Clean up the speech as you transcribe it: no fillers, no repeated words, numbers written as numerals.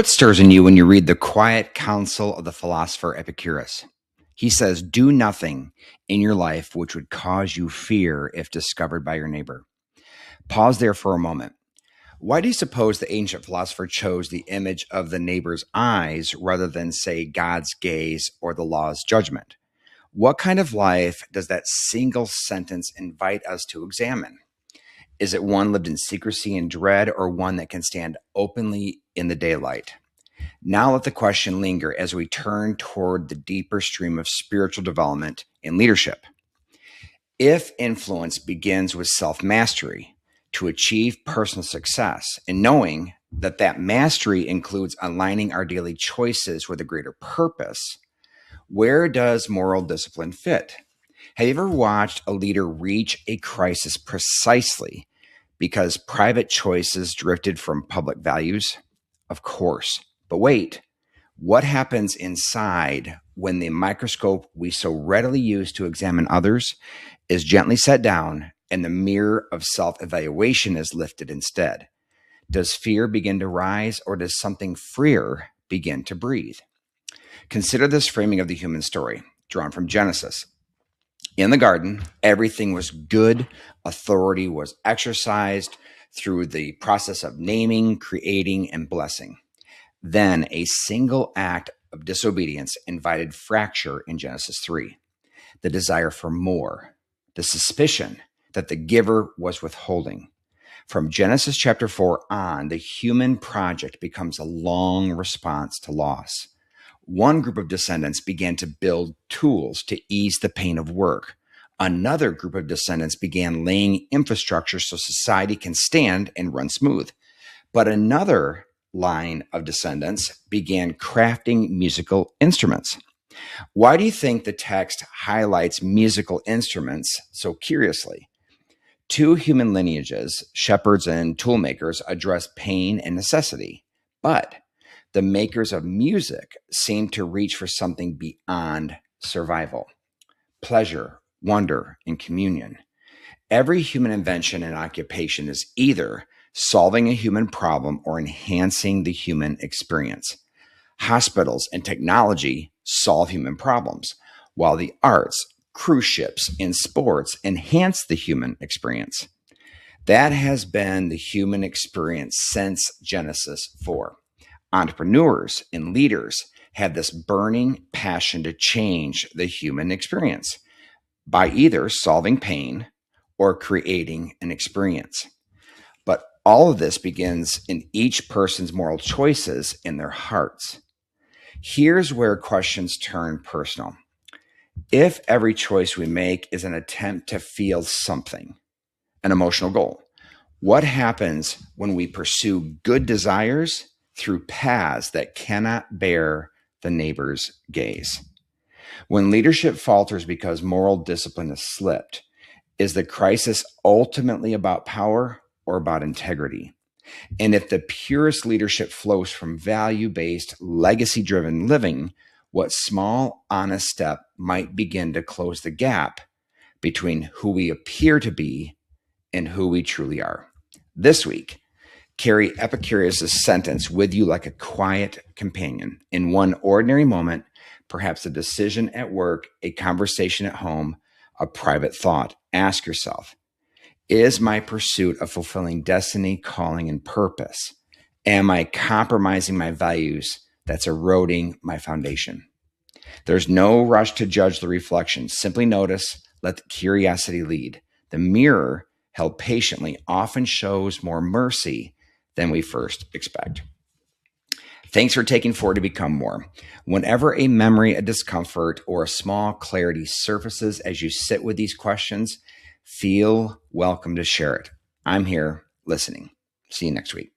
What stirs in you when you read the quiet counsel of the philosopher Epicurus? He says, do nothing in your life which would cause you fear if discovered by your neighbor. Pause there for a moment. Why do you suppose the ancient philosopher chose the image of the neighbor's eyes rather than, say, God's gaze or the law's judgment? What kind of life does that single sentence invite us to examine? Is it one lived in secrecy and dread, or one that can stand openly in the daylight? Now let the question linger as we turn toward the deeper stream of spiritual development in leadership. If influence begins with self-mastery to achieve personal success, and knowing that that mastery includes aligning our daily choices with a greater purpose, where does moral discipline fit? Have you ever watched a leader reach a crisis precisely because private choices drifted from public values? Of course. But wait, what happens inside when the microscope we so readily use to examine others is gently set down and the mirror of self-evaluation is lifted instead? Does fear begin to rise, or does something freer begin to breathe? Consider this framing of the human story, drawn from Genesis. In the garden, everything was good. Authority was exercised through the process of naming, creating, and blessing. Then a single act of disobedience invited fracture in Genesis 3. The desire for more, the suspicion that the giver was withholding. From Genesis chapter 4 on, the human project becomes a long response to loss. One group of descendants began to build tools to ease the pain of work. Another group of descendants began laying infrastructure so society can stand and run smooth. But another line of descendants began crafting musical instruments. Why do you think the text highlights musical instruments so curiously? Two human lineages, shepherds and toolmakers, address pain and necessity, but the makers of music seem to reach for something beyond survival: pleasure, wonder, and communion. Every human invention and occupation is either solving a human problem or enhancing the human experience. Hospitals and technology solve human problems, while the arts, cruise ships, and sports enhance the human experience. That has been the human experience since Genesis 4. Entrepreneurs and leaders have this burning passion to change the human experience by either solving pain or creating an experience. But all of this begins in each person's moral choices in their hearts. Here's where questions turn personal. If every choice we make is an attempt to feel something, an emotional goal, what happens when we pursue good desires through paths that cannot bear the neighbor's gaze? When leadership falters because moral discipline has slipped, is the crisis ultimately about power or about integrity? And if the purest leadership flows from value-based, legacy-driven living, what small, honest step might begin to close the gap between who we appear to be and who we truly are? This week, carry Epicurus' sentence with you like a quiet companion. In one ordinary moment, perhaps a decision at work, a conversation at home, a private thought, ask yourself, is my pursuit of fulfilling destiny, calling, and purpose? Am I compromising my values that's eroding my foundation? There's no rush to judge the reflection. Simply notice, let the curiosity lead. The mirror, held patiently, often shows more mercy than we first expect. Thanks for taking 4 to become more. Whenever a memory, a discomfort, or a small clarity surfaces as you sit with these questions, feel welcome to share it. I'm here listening. See you next week.